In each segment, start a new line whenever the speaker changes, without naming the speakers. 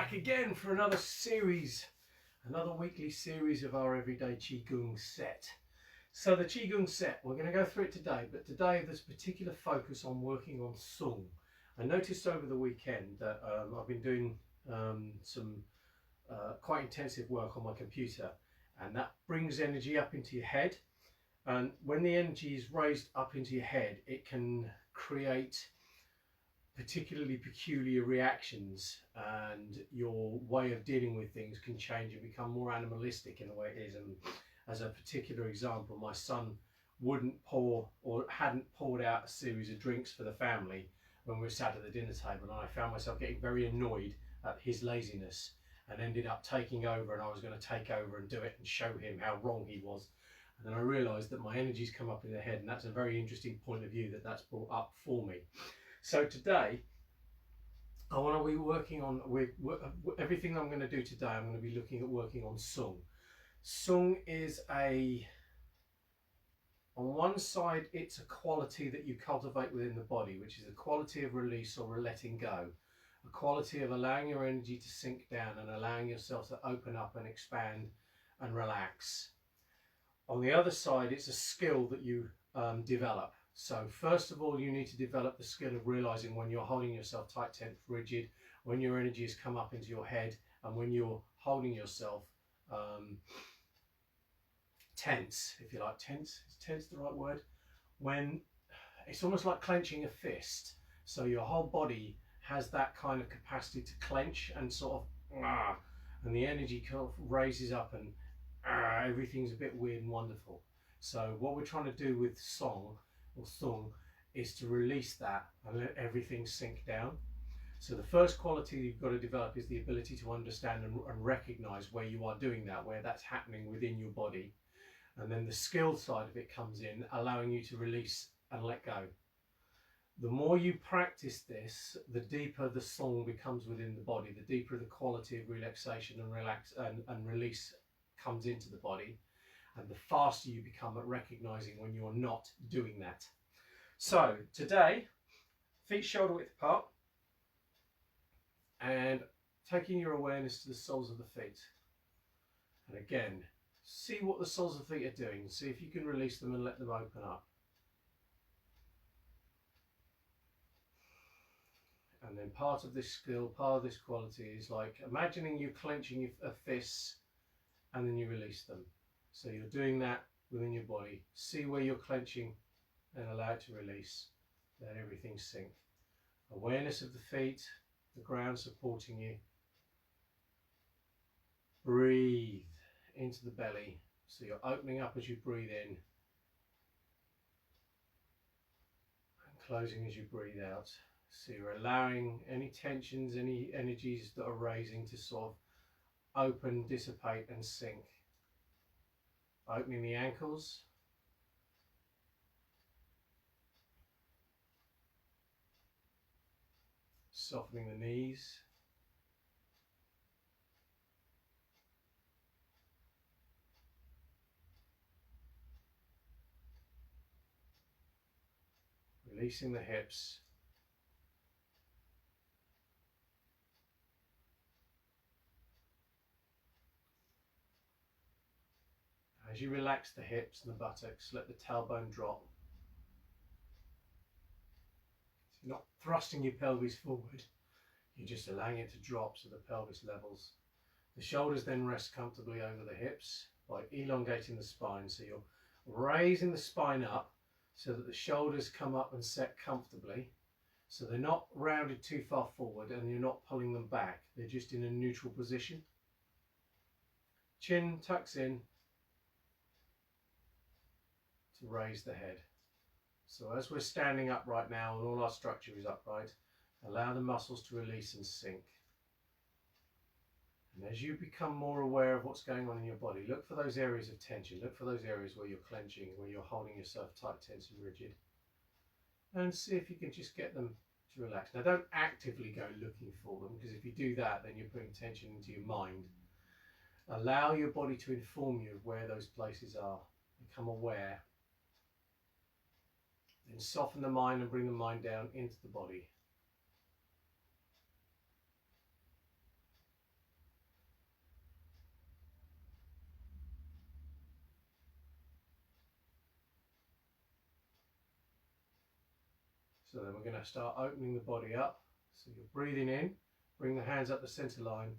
back again for another series, another weekly series of our everyday Chi Gung set. So the Chi Gung set, we're going to go through it today, but today there's particular focus on working on sung. I noticed over the weekend that I've been doing some quite intensive work on my computer, and that brings energy up into your head. And when the energy is raised up into your head, it can create particularly peculiar reactions, and your way of dealing with things can change and become more animalistic in the way it is. And as a particular example, my son wouldn't pour or hadn't poured out a series of drinks for the family when we were sat at the dinner table, and I found myself getting very annoyed at his laziness and ended up taking over, and I was going to take over and do it and show him how wrong he was. And then I realised that my energy's come up in the head, and that's a very interesting point of view that's brought up for me. So today, I want to be working on, everything I'm going to do today, I'm going to be looking at working on sung. Sung is on one side, it's a quality that you cultivate within the body, which is a quality of release or letting go, a quality of allowing your energy to sink down and allowing yourself to open up and expand and relax. On the other side, it's a skill that you develop. So first of all, you need to develop the skill of realizing when you're holding yourself tight, tense, rigid, when your energy has come up into your head, and when you're holding yourself tense, if you like. Tense, is tense the right word? When it's almost like clenching a fist. So your whole body has that kind of capacity to clench and sort of, and the energy kind of raises up, and everything's a bit weird and wonderful. So what we're trying to do with sung is to release that and let everything sink down. So the first quality you've got to develop is the ability to understand and recognize where you are doing that, where that's happening within your body. And then the skill side of it comes in, allowing you to release and let go. The more you practice this, the deeper the song becomes within the body, the deeper the quality of relaxation and release comes into the body, and the faster you become at recognizing when you're not doing that. So today, feet shoulder width apart, and taking your awareness to the soles of the feet. And again, see what the soles of the feet are doing. See if you can release them and let them open up. And then part of this skill, part of this quality is like imagining you clenching your fists and then you release them. So you're doing that within your body. See where you're clenching and allow it to release. Let everything sink. Awareness of the feet, the ground supporting you. Breathe into the belly. So you're opening up as you breathe in and closing as you breathe out. So you're allowing any tensions, any energies that are raising to sort of open, dissipate and sink. Opening the ankles. Softening the knees. Releasing the hips. As you relax the hips and the buttocks, let the tailbone drop. So you're not thrusting your pelvis forward, you're just allowing it to drop so the pelvis levels. The shoulders then rest comfortably over the hips by elongating the spine. So you're raising the spine up so that the shoulders come up and set comfortably. So they're not rounded too far forward and you're not pulling them back. They're just in a neutral position. Chin tucks in to raise the head. So as we're standing up right now and all our structure is upright, allow the muscles to release and sink. And as you become more aware of what's going on in your body, look for those areas of tension, look for those areas where you're clenching, where you're holding yourself tight, tense and rigid, and see if you can just get them to relax. Now don't actively go looking for them, because if you do that then you're putting tension into your mind. Allow your body to inform you of where those places are. Become aware. Then soften the mind and bring the mind down into the body. So then we're going to start opening the body up. So you're breathing in, bring the hands up the center line,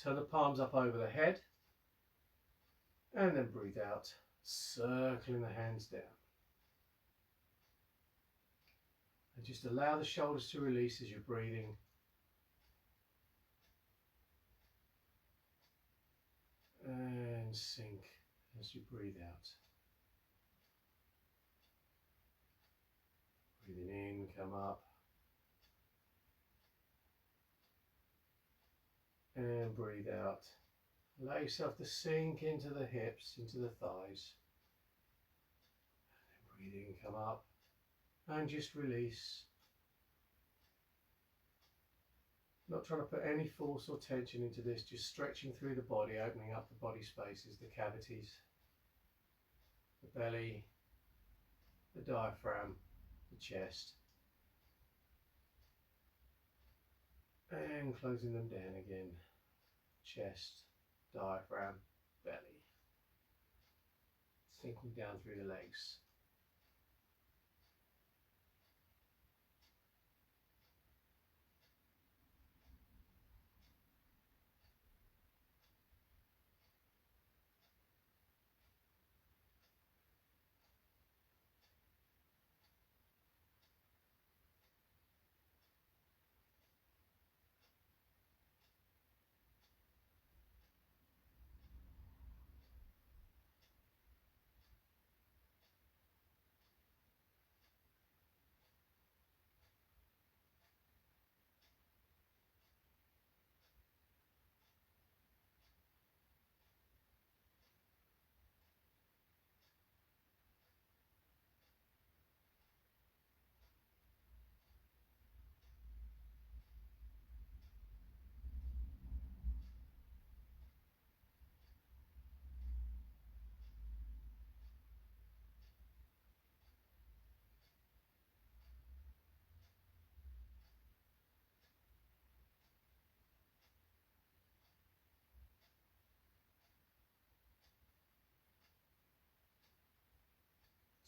turn the palms up over the head, and then breathe out, circling the hands down. And just allow the shoulders to release as you're breathing. And sink as you breathe out. Breathing in, come up. And breathe out. Allow yourself to sink into the hips, into the thighs. And then breathe in, come up. And just release. Not trying to put any force or tension into this, just stretching through the body, opening up the body spaces, the cavities, the belly, the diaphragm, the chest. And closing them down again. Chest, diaphragm, belly. Sinking down through the legs.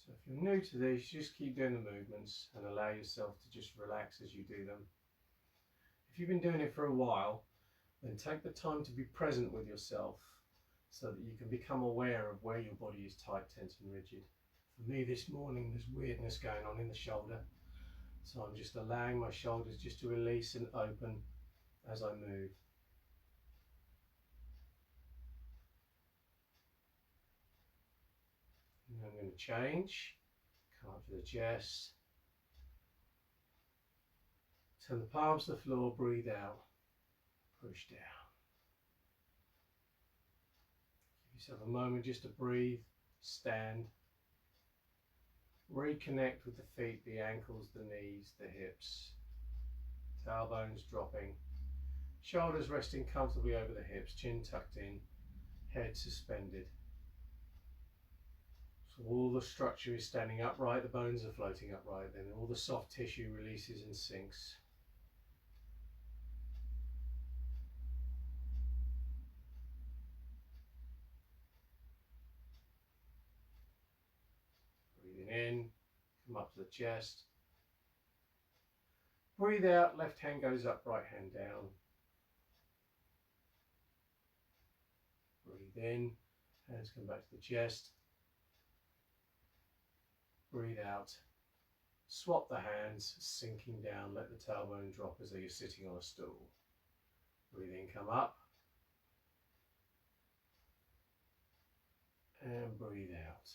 So if you're new to these, just keep doing the movements and allow yourself to just relax as you do them. If you've been doing it for a while, then take the time to be present with yourself so that you can become aware of where your body is tight, tense and rigid. For me this morning, there's weirdness going on in the shoulder. So I'm just allowing my shoulders just to release and open as I move. And I'm going to change, come up to the chest, turn the palms to the floor, breathe out, push down. Give yourself a moment just to breathe, stand, reconnect with the feet, the ankles, the knees, the hips, tailbones dropping, shoulders resting comfortably over the hips, chin tucked in, head suspended. So all the structure is standing upright, the bones are floating upright, then all the soft tissue releases and sinks. Breathing in, come up to the chest. Breathe out, left hand goes up, right hand down. Breathe in, hands come back to the chest. Breathe out, swap the hands, sinking down, let the tailbone drop as though you're sitting on a stool. Breathe in, come up. And breathe out.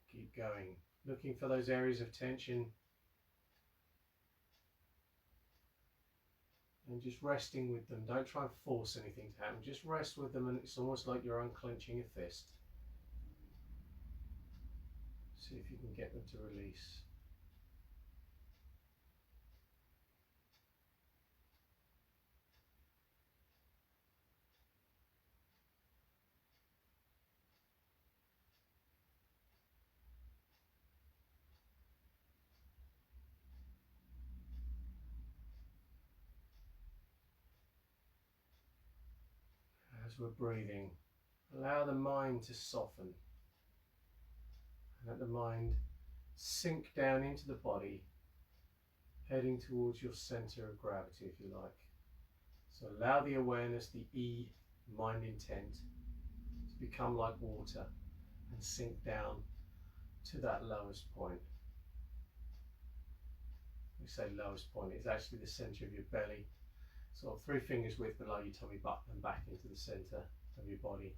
Keep going, looking for those areas of tension and just resting with them. Don't try and force anything to happen, just rest with them, and it's almost like you're unclenching a fist. See if you can get them to release. As we're breathing, allow the mind to soften. And let the mind sink down into the body, heading towards your center of gravity, if you like. So allow the awareness, the E, mind intent, to become like water and sink down to that lowest point. We say lowest point, it's actually the center of your belly, sort of 3 fingers width below your tummy button and back into the center of your body.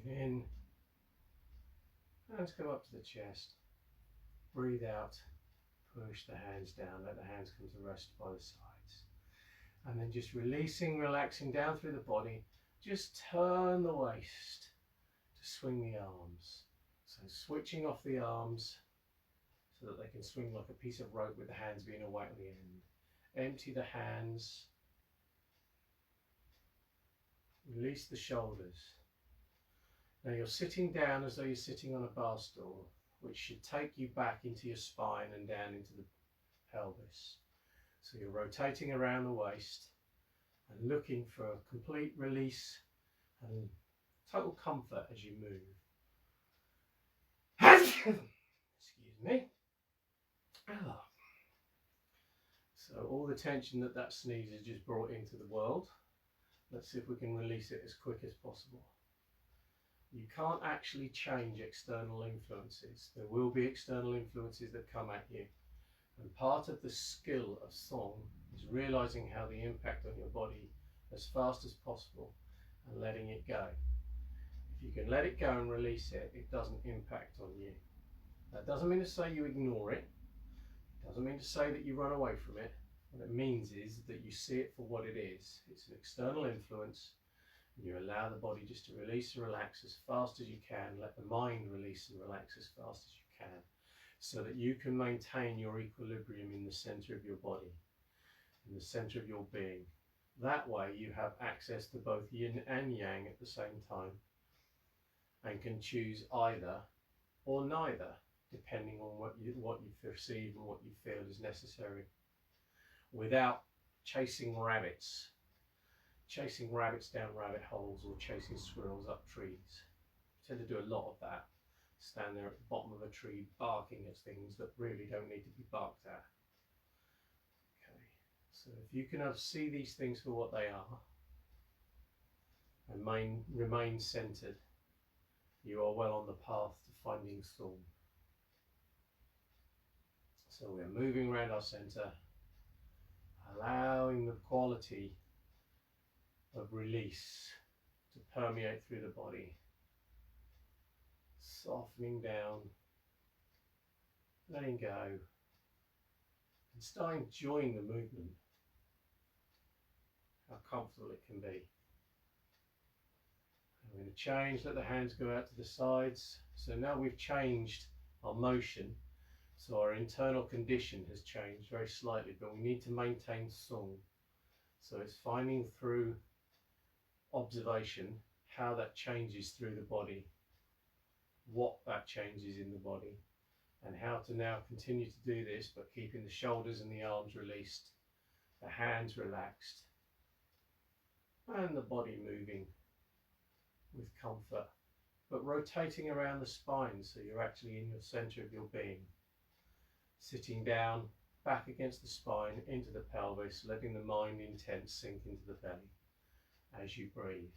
Breathe in, hands come up to the chest. Breathe out, push the hands down, let the hands come to rest by the sides. And then just releasing, relaxing down through the body, just turn the waist to swing the arms. So switching off the arms so that they can swing like a piece of rope with the hands being away at the end. Empty the hands, release the shoulders. Now you're sitting down as though you're sitting on a bar stool, which should take you back into your spine and down into the pelvis. So you're rotating around the waist and looking for a complete release and total comfort as you move. Excuse me. So all the tension that sneeze has just brought into the world, let's see if we can release it as quick as possible. You can't actually change external influences. There will be external influences that come at you. And part of the skill of song is realizing how they impact on your body as fast as possible and letting it go. If you can let it go and release it, it doesn't impact on you. That doesn't mean to say you ignore it. It doesn't mean to say that you run away from it. What it means is that you see it for what it is. It's an external influence. You allow the body just to release and relax as fast as you can. Let the mind release and relax as fast as you can, so that you can maintain your equilibrium in the center of your body, in the center of your being. That way you have access to both yin and yang at the same time and can choose either or neither, depending on what you perceive and what you feel is necessary, without chasing rabbits down rabbit holes or chasing squirrels up trees. I tend to do a lot of that. Stand there at the bottom of a tree barking at things that really don't need to be barked at. Okay, so if you can see these things for what they are and remain centered, you are well on the path to finding Thorn. So we're moving around our center, allowing the quality of release to permeate through the body, softening down, letting go, and start enjoying the movement, how comfortable it can be. I'm going to change, let the hands go out to the sides. So now we've changed our motion, so our internal condition has changed very slightly, but we need to maintain song. So it's finding through observation how that changes through the body, what that changes in the body, and how to now continue to do this but keeping the shoulders and the arms released the hands relaxed, and the body moving with comfort, but rotating around the spine so you're actually in your center of your being. Sitting down, back against the spine, into the pelvis, letting the mind intent sink into the belly as you breathe.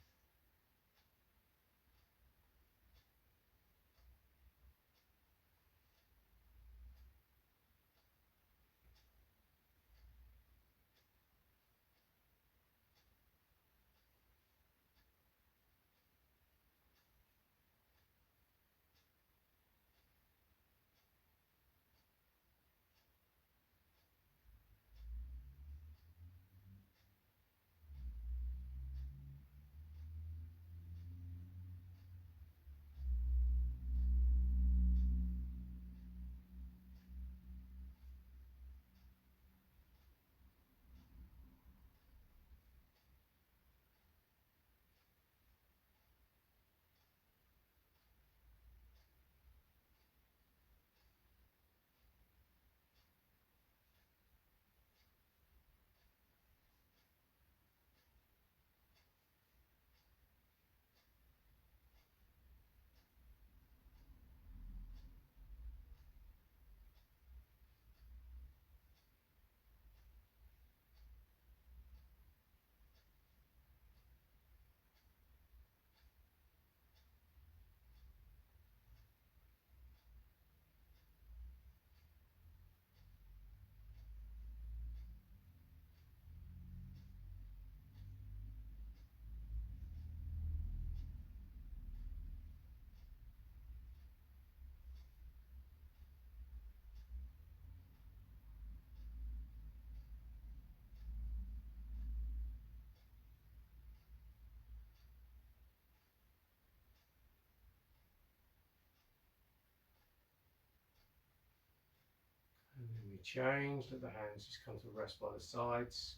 And then we change, let the hands just come to rest by the sides.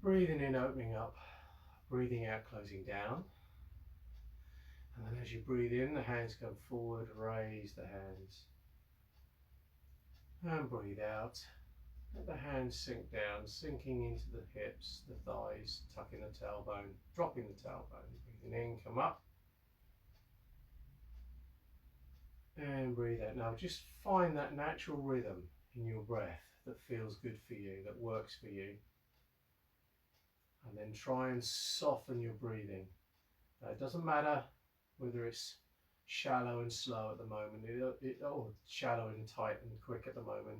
Breathing in, opening up, breathing out, closing down. And then as you breathe in, the hands come forward, raise the hands. And breathe out. Let the hands sink down, sinking into the hips, the thighs, tucking the tailbone, dropping the tailbone. Breathing in, come up. And breathe out. Now just find that natural rhythm in your breath that feels good for you, that works for you. And then try and soften your breathing. It doesn't matter whether it's shallow and slow at the moment, or shallow and tight and quick at the moment,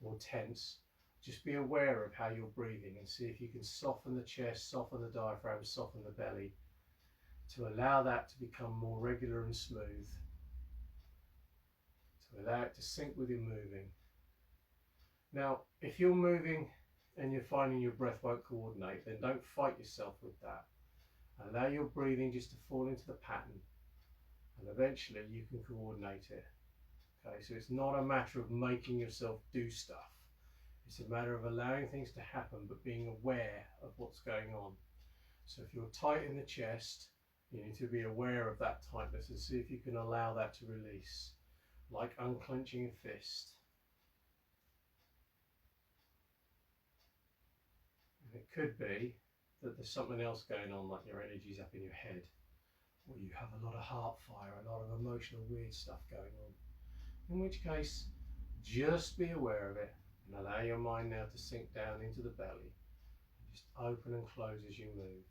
or tense. Just be aware of how you're breathing and see if you can soften the chest, soften the diaphragm, soften the belly to allow that to become more regular and smooth, to allow it to sync with your moving. Now, if you're moving and you're finding your breath won't coordinate, then don't fight yourself with that. Allow your breathing just to fall into the pattern, and eventually you can coordinate it. Okay, so it's not a matter of making yourself do stuff. It's a matter of allowing things to happen, but being aware of what's going on. So if you're tight in the chest, you need to be aware of that tightness and see if you can allow that to release, like unclenching a fist. And it could be that there's something else going on, like your energy's up in your head, or you have a lot of heart fire, a lot of emotional weird stuff going on. In which case, just be aware of it and allow your mind now to sink down into the belly and just open and close as you move.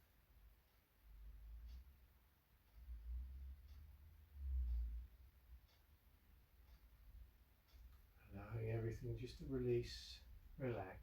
Allowing everything just to release, relax.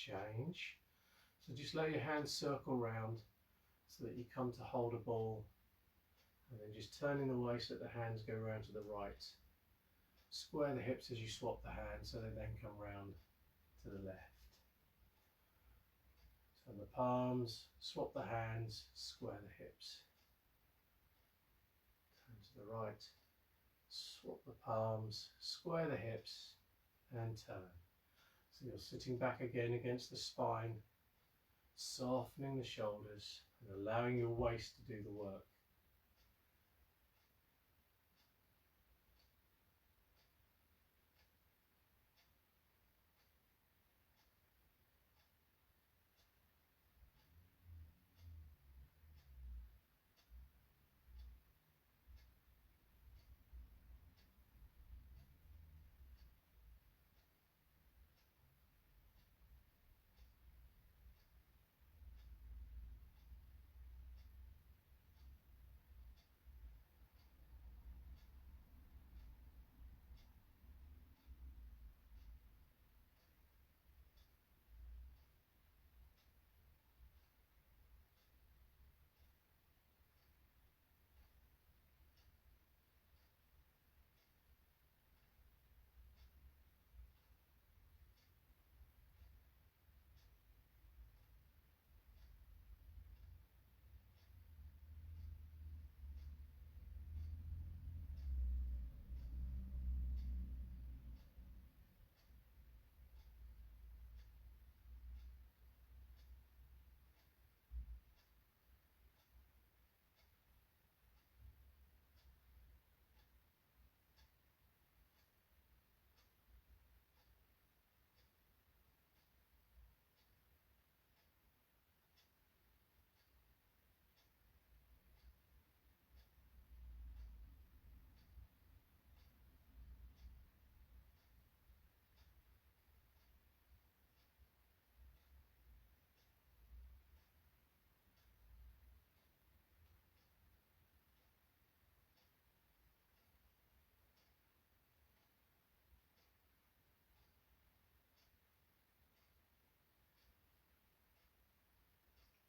change. So just let your hands circle round so that you come to hold a ball, and then just turning the waist, let the hands go round to the right. Square the hips as you swap the hands so they then come round to the left. Turn the palms, swap the hands, square the hips. Turn to the right, swap the palms, square the hips and turn. So you're sitting back again against the spine, softening the shoulders and allowing your waist to do the work.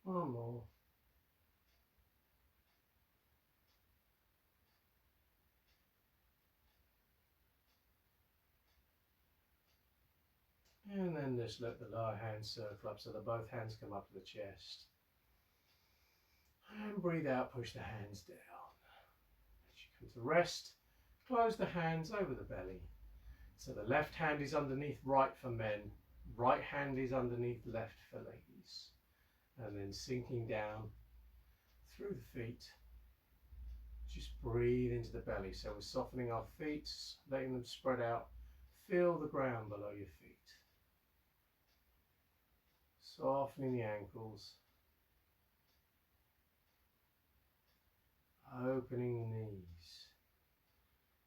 One more. And then just let the lower hands circle up so that both hands come up to the chest. And breathe out, push the hands down. As you come to rest, close the hands over the belly. So the left hand is underneath right for men, right hand is underneath left for ladies. And then sinking down through the feet. Just breathe into the belly. So we're softening our feet, letting them spread out. Feel the ground below your feet. Softening the ankles. Opening the knees.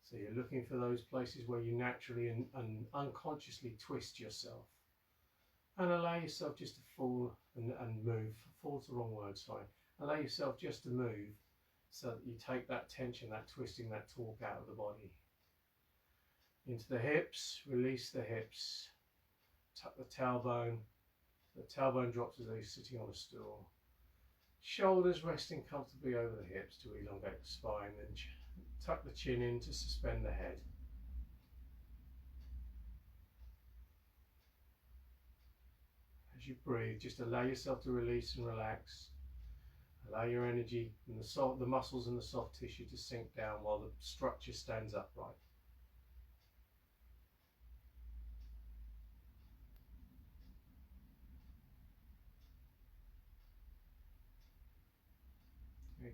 So you're looking for those places where you naturally and unconsciously twist yourself. And allow yourself just to fall and move. Fall's the wrong word, sorry. Allow yourself just to move so that you take that tension, that twisting, that torque out of the body. Into the hips, release the hips. Tuck the tailbone. The tailbone drops as though you're sitting on a stool. Shoulders resting comfortably over the hips to elongate the spine, then tuck the chin in to suspend the head. As you breathe, just allow yourself to release and relax. Allow your energy and the muscles and the soft tissue to sink down while the structure stands upright.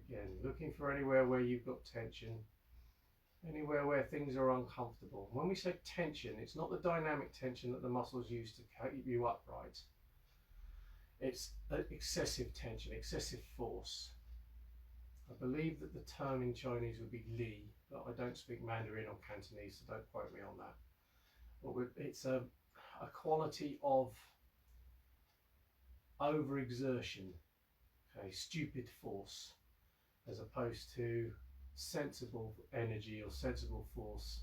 Again, looking for anywhere where you've got tension, anywhere where things are uncomfortable. When we say tension, it's not the dynamic tension that the muscles use to keep you upright. It's excessive tension, excessive force. I believe that the term in Chinese would be Li, but I don't speak Mandarin or Cantonese, so don't quote me on that. But it's a quality of overexertion, okay, stupid force, as opposed to sensible energy or sensible force.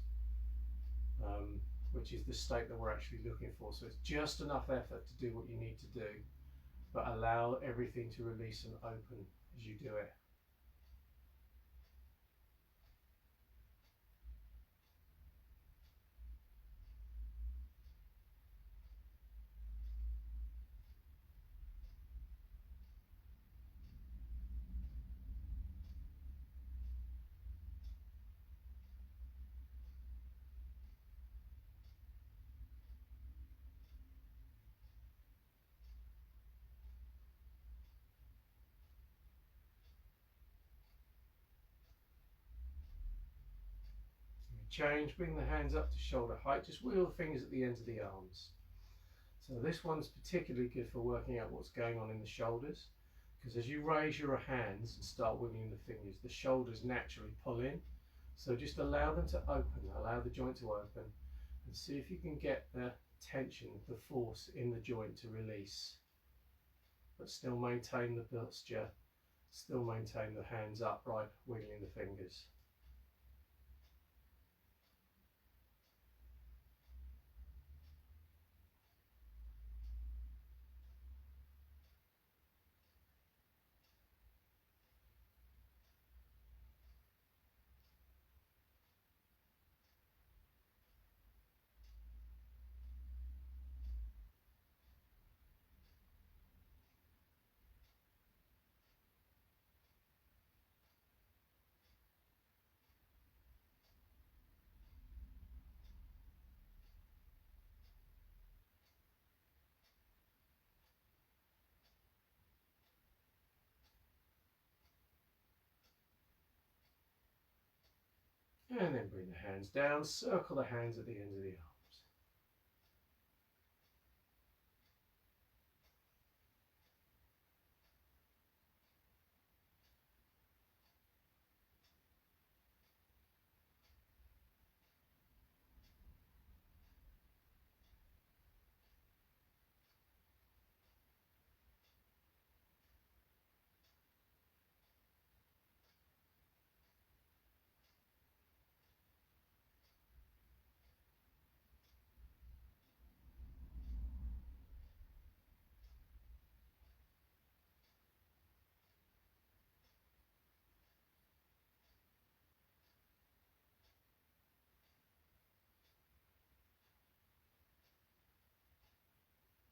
which is the state that we're actually looking for. So it's just enough effort to do what you need to do, but allow everything to release and open as you do it. Change, bring the hands up to shoulder height, just wheel the fingers at the ends of the arms. So this one's particularly good for working out what's going on in the shoulders, because as you raise your hands and start wiggling the fingers, the shoulders naturally pull in. So just allow them to open, allow the joint to open, and see if you can get the tension, the force in the joint to release, but still maintain the posture, still maintain the hands upright, wiggling the fingers. And then bring the hands down, circle the hands at the ends of the arms.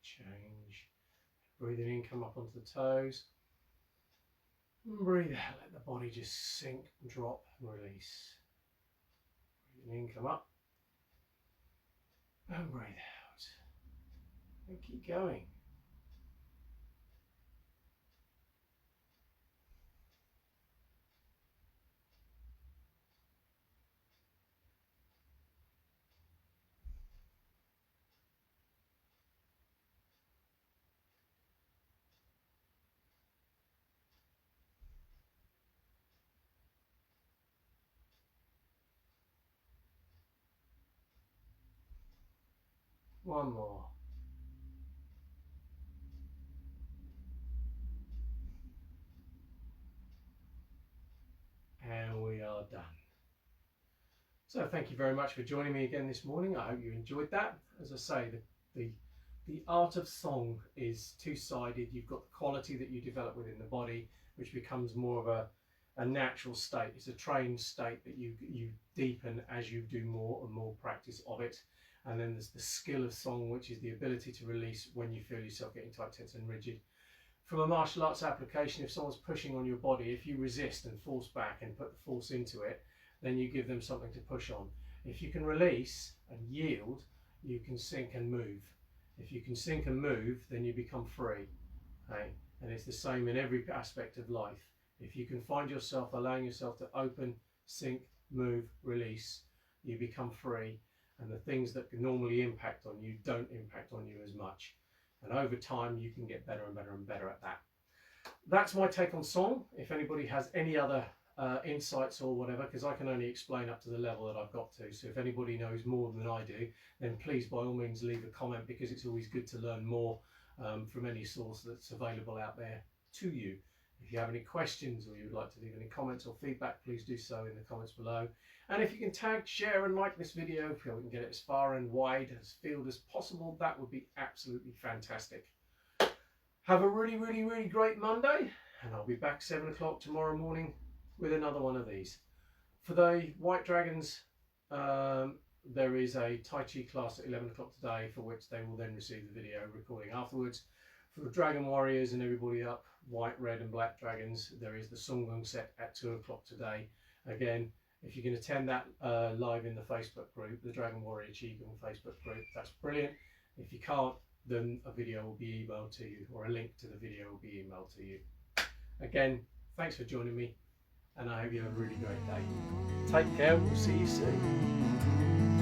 Change. Breathing in, come up onto the toes. And breathe out, let the body just sink, drop and release. Breathing in, come up. And breathe out. And keep going. One more. And we are done. So thank you very much for joining me again this morning. I hope you enjoyed that. As I say, the art of song is two-sided. You've got the quality that you develop within the body, which becomes more of a natural state. It's a trained state that you deepen as you do more and more practice of it. And then there's the skill of song, which is the ability to release when you feel yourself getting tight, tense and rigid. From a martial arts application, if someone's pushing on your body, if you resist and force back and put the force into it, then you give them something to push on. If you can release and yield, you can sink and move. If you can sink and move, then you become free. Okay? And it's the same in every aspect of life. If you can find yourself allowing yourself to open, sink, move, release, you become free. And the things that can normally impact on you don't impact on you as much. And over time, you can get better and better and better at that. That's my take on song. If anybody has any other insights or whatever, because I can only explain up to the level that I've got to. So if anybody knows more than I do, then please by all means leave a comment, because it's always good to learn more from any source that's available out there to you. If you have any questions or you would like to leave any comments or feedback, please do so in the comments below. And if you can tag, share and like this video, if we can get it as far and wide as field as possible, that would be absolutely fantastic. Have a really, really, really great Monday, and I'll be back 7 o'clock tomorrow morning with another one of these. For the White Dragons, there is a Tai Chi class at 11 o'clock today, for which they will then receive the video recording afterwards. For the Dragon Warriors and everybody up, White, Red and Black Dragons, there is the Chi Gung set at 2 o'clock today. Again, if you can attend that live in the Facebook group, the Dragon Warrior Chi Gung Facebook group, that's brilliant. If you can't, then a video will be emailed to you, or a link to the video will be emailed to you. Again, thanks for joining me, and I hope you have a really great day. Take care, we'll see you soon.